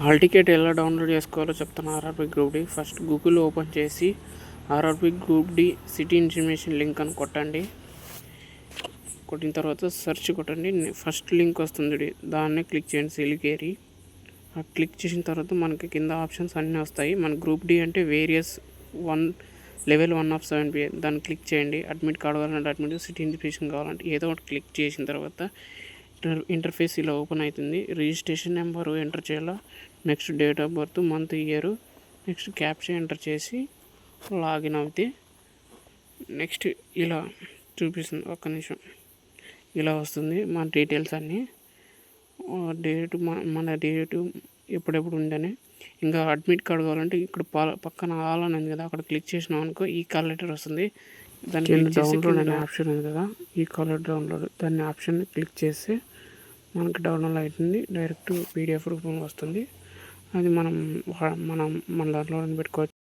Hall ticket ఎలా download చేసుకోవాలో చెప్తాను. RRB group D first Google open చేసి RRB group D city information link అని కొట్టండి. కొట్టిన తర్వాత సెర్చ్ కొట్టండి. ఫస్ట్ లింక్ వస్తుంది, దాన్ని క్లిక్ చేయండి. సిలికేరి క్లిక్ చేసిన తర్వాత మనకి కింద ఆప్షన్స్ అన్నీ వస్తాయి. మన గ్రూప్ డి అంటే వేరియస్ లెవెల్ 1 of 7 దాన్ని క్లిక్ చేయండి. అడ్మిట్ కార్డ్ కావాలంటే అడ్మిట్, సిటీ ఇన్ఫర్మేషన్ కావాలంటే ఏదో ఒకటి క్లిక్ చేసిన తర్వాత ఇంటర్ఫేస్ ఇలా ఓపెన్ అవుతుంది. రిజిస్ట్రేషన్ నెంబరు ఎంటర్ చేయాలా, next date of birth, month, year, next captcha enter చేసి లాగిన్ అవుతే నెక్స్ట్ ఇలా చూపిస్తుంది. ఒక్క నిమిషం, ఇలా వస్తుంది మన డీటెయిల్స్ అన్నీ, డేటు, మన డేటు ఎప్పుడెప్పుడు ఉందని. ఇంకా అడ్మిట్ కార్డ్ కావాలంటే ఇక్కడ పక్కన ఆల్ అని ఉంది కదా, అక్కడ క్లిక్ చేసినాం అనుకో ఈ కాల్ లెటర్ వస్తుంది. దాన్ని క్లిక్ చేసి డౌన్లోడ్ అనే ఆప్షన్ ఉంది కదా, ఈ కాల్ లెటర్ డౌన్లోడ్, దాన్ని ఆప్షన్ క్లిక్ చేస్తే మనకి డౌన్లోడ్ అవుతుంది. డైరెక్ట్ పీడిఎఫ్ రూపంలో వస్తుంది. అది మన దాంట్లో పెట్టుకోవచ్చు.